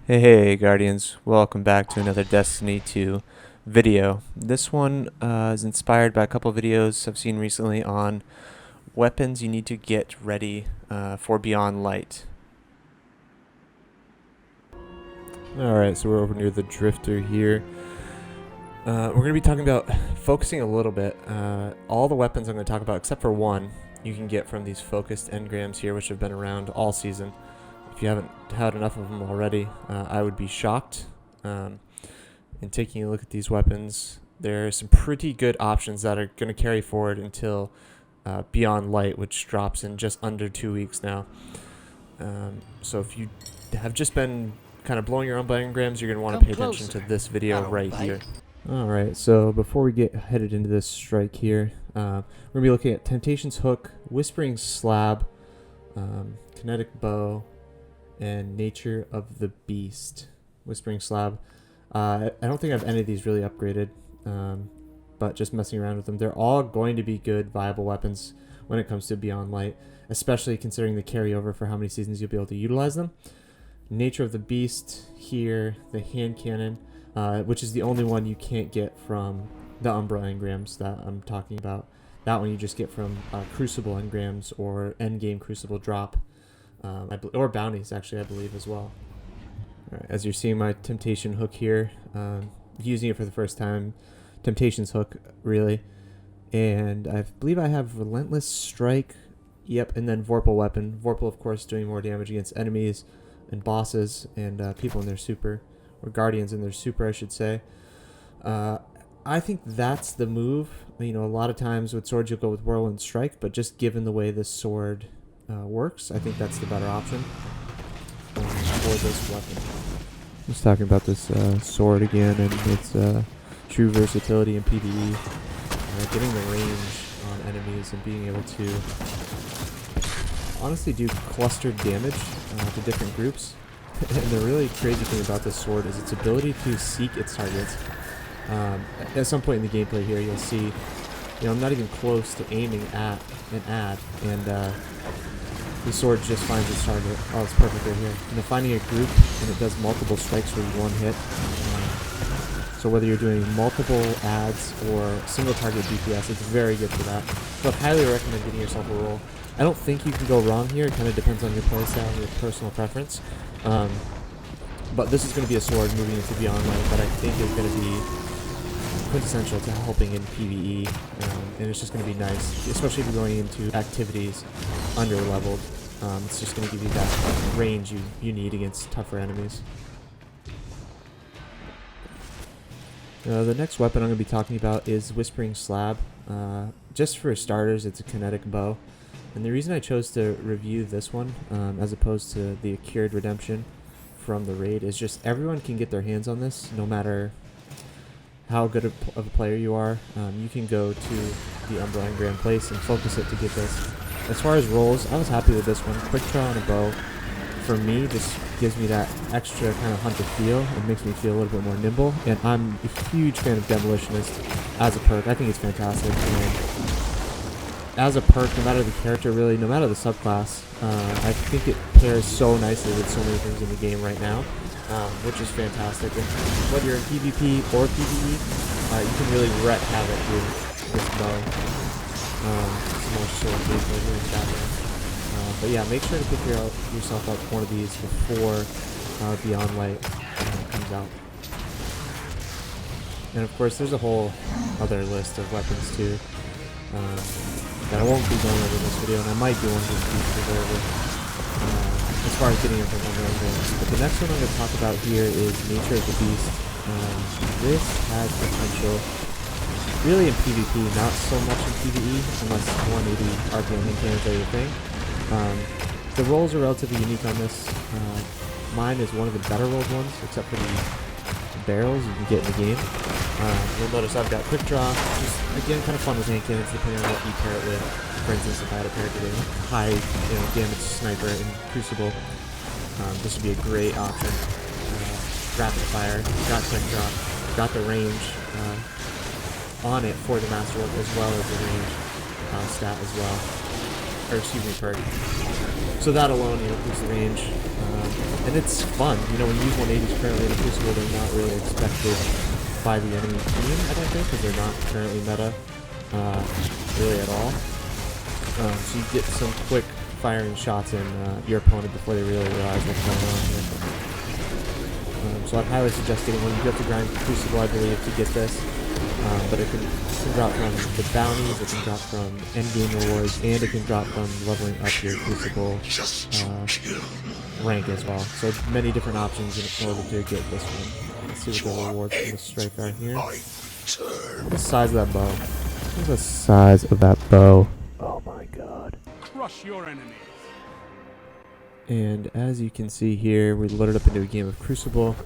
Hey Guardians, welcome back to another Destiny 2 video. This one is inspired by a couple videos I've seen recently on weapons you need to get ready for Beyond Light. Alright, so we're over near the Drifter here. We're going to be talking about focusing a little bit. All the weapons I'm going to talk about, except for one, you can get from these focused engrams here, which have been around all season. If you haven't had enough of them already, I would be shocked. In taking a look at these weapons, there are some pretty good options that are going to carry forward until Beyond Light, which drops in just under 2 weeks now. So if you have just been kind of blowing your own engrams, you're going to want to pay attention to this video right here. Alright, so before we get headed into this strike here, we're going to be looking at Temptation's Hook, Whispering Slab, Kinetic Bow, and Nature of the Beast. Whispering Slab. I don't think I have any of these really upgraded, but just messing around with them. They're all going to be good, viable weapons when it comes to Beyond Light, especially considering the carryover for how many seasons you'll be able to utilize them. Nature of the Beast here, the hand cannon, which is the only one you can't get from the Umbra engrams that I'm talking about. That one you just get from Crucible engrams or endgame Crucible drop. Or bounties, actually, I believe, as well. Alright, as you're seeing my Temptation Hook here, using it for the first time. Temptation's Hook, really. And I believe I have Relentless Strike, yep, and then Vorpal Weapon. Vorpal, of course, doing more damage against enemies and bosses and people in their super, or Guardians in their super, I should say. I think that's the move. You know, a lot of times with swords you'll go with Whirlwind Strike, but just given the way this sword works, I think that's the better option for this weapon. Just talking about this sword again and its true versatility in PvE. Getting the range on enemies and being able to honestly do clustered damage to different groups. And the really crazy thing about this sword is its ability to seek its targets. At some point in the gameplay here, you'll see, you know, I'm not even close to aiming at an ad, and the sword just finds its target. Oh, it's perfect right here. You know, finding a group, and it does multiple strikes for one hit. So whether you're doing multiple ads or single target DPS, it's very good for that. So I'd highly recommend getting yourself a roll. I don't think you can go wrong here. It kind of depends on your playstyle and your personal preference. But this is going to be a sword moving into Beyond Light that I think is going to be quintessential to helping in PvE, and it's just going to be nice, especially if you're going into activities under leveled. It's just going to give you that range you need against tougher enemies. The next weapon I'm going to be talking about is Whispering Slab. Just for starters, it's a kinetic bow, and the reason I chose to review this one as opposed to the Accured Redemption from the raid is just everyone can get their hands on this, no matter how good of a player you are. You can go to the Umbra engram place and focus it to get this. As far as rolls, I was happy with this one. Quick draw on a bow, for me, just gives me that extra kind of hunter feel. It makes me feel a little bit more nimble, and I'm a huge fan of Demolitionist as a perk. I think it's fantastic. And as a perk, no matter the character, really, no matter the subclass, I think it pairs so nicely with so many things in the game right now. Which is fantastic. And whether you're in PvP or PvE, you can really wreak havoc with this bow. Some more sword gameplay here in the background. But yeah, make sure to pick yourself up one of these before Beyond Light comes out. And of course, there's a whole other list of weapons too that I won't be going over in this video, and I might do one just to go over. As far as getting into one engrams. But the next one I'm going to talk about here is Nature of the Beast. This has potential really in PvP, not so much in PvE, unless 180 RPM hand cannons are your thing. The rolls are relatively unique on this. Mine is one of the better rolled ones, except for the barrels you can get in the game. You'll notice I've got Quick Draw, which is again kind of fun with hand cannons depending on what you pair it with. For instance, if I had a pair with a high damage sniper in Crucible, this would be a great option. Rapid fire, got Quick Draw, got the range on it for the Masterwork as well as the range stat as well. Or excuse me, perk. So that alone, boosts the range. And it's fun. You know, when you use 180s currently in a Crucible, they're not really expected by the enemy team, I don't think, because they're not currently meta really at all. So you get some quick firing shots in your opponent before they really realize what's going on here. So I'd highly suggest getting one. You do have to grind Crucible, I believe, to get this. But it can drop from the bounties, it can drop from endgame rewards, and it can drop from leveling up your Crucible rank as well. So many different options in order to get this one. Let's see what the rewards from the strike are here. What's the size of that bow? What's the size of that bow? Oh my god. Crush your enemies. And as you can see here, we loaded up into a game of Crucible.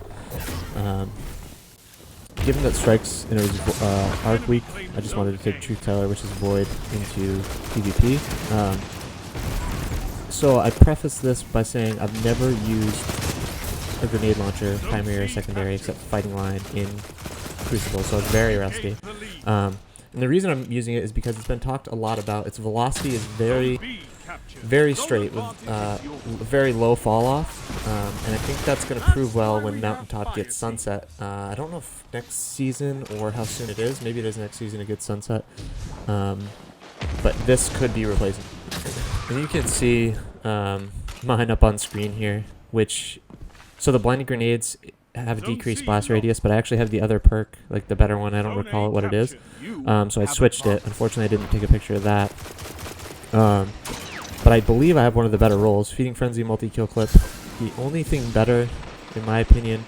Given that strikes and it was arc week, I just wanted to take Truth Teller, which is Void, into PvP. So I preface this by saying I've never used a grenade launcher, primary or secondary, except fighting line in Crucible, so it's very rusty. And the reason I'm using it is because it's been talked a lot about. Its velocity is very straight with very low fall off, and I think that's going to prove well when Mountaintop gets sunset. I don't know if next season or how soon it is. Maybe it is next season it gets sunset, but this could be replacing. And you can see mine up on screen here, so the blinding grenades have a decreased blast radius, but I actually have the other perk, like the better one. I don't recall what it is, so I switched it. Unfortunately, I didn't take a picture of that. But I believe I have one of the better rolls. Feeding Frenzy, multi-kill clip. The only thing better, in my opinion,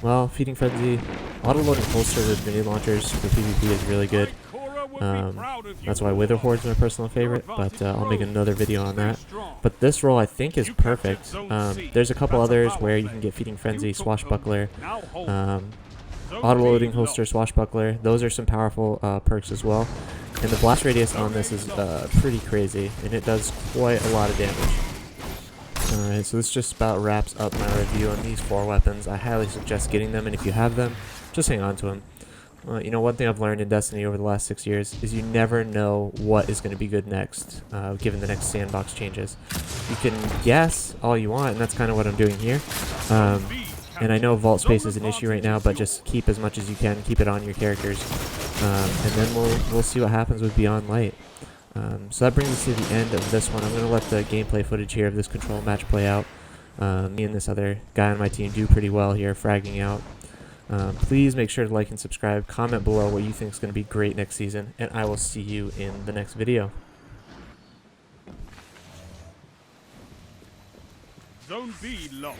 well, Feeding Frenzy, auto-loading holster with grenade launchers for PvP is really good. That's why Wither Horde's my personal favorite, but I'll make another video on that. But this roll I think is perfect. There's a couple others where you can get Feeding Frenzy, Swashbuckler, auto-loading holster, Swashbuckler. Those are some powerful perks as well. And the blast radius on this is pretty crazy, and it does quite a lot of damage. Alright, so this just about wraps up my review on these 4 weapons. I highly suggest getting them, and if you have them, just hang on to them. You know, one thing I've learned in Destiny over the last 6 years is you never know what is going to be good next, given the next sandbox changes. You can guess all you want, and that's kind of what I'm doing here. And I know vault space is an issue right now, but just keep as much as you can, keep it on your characters. And then we'll see what happens with Beyond Light. So that brings us to the end of this one. I'm going to let the gameplay footage here of this control match play out. Me and this other guy on my team do pretty well here, fragging out. Please make sure to like and subscribe. Comment below what you think is going to be great next season, and I will see you in the next video. Zone B locked.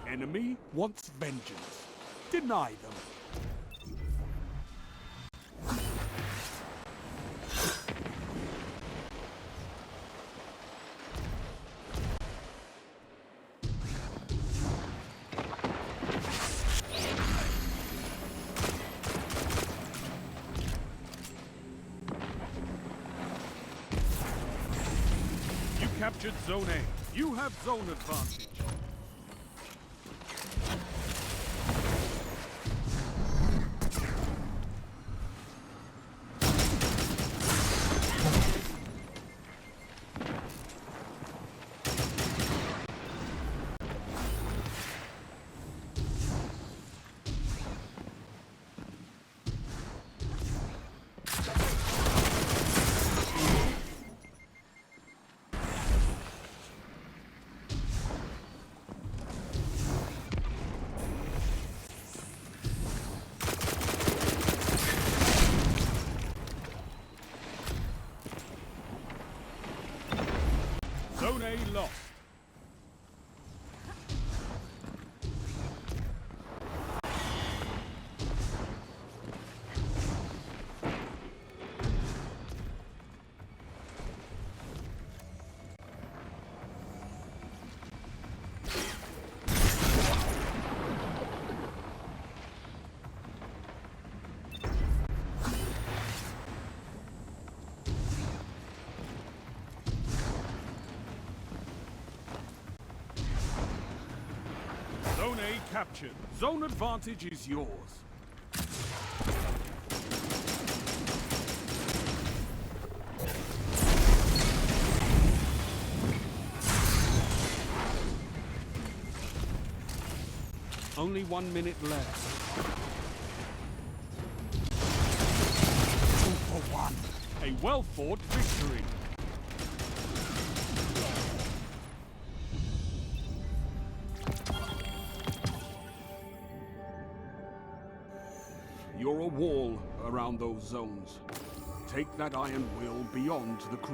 Enemy wants vengeance. Deny them. You captured Zone A. You have zone advantage. Zone A lost. captured. Zone advantage is yours. Only 1 minute left. 2 for 1. A well-fought victory. You're a wall around those zones. Take that iron will beyond the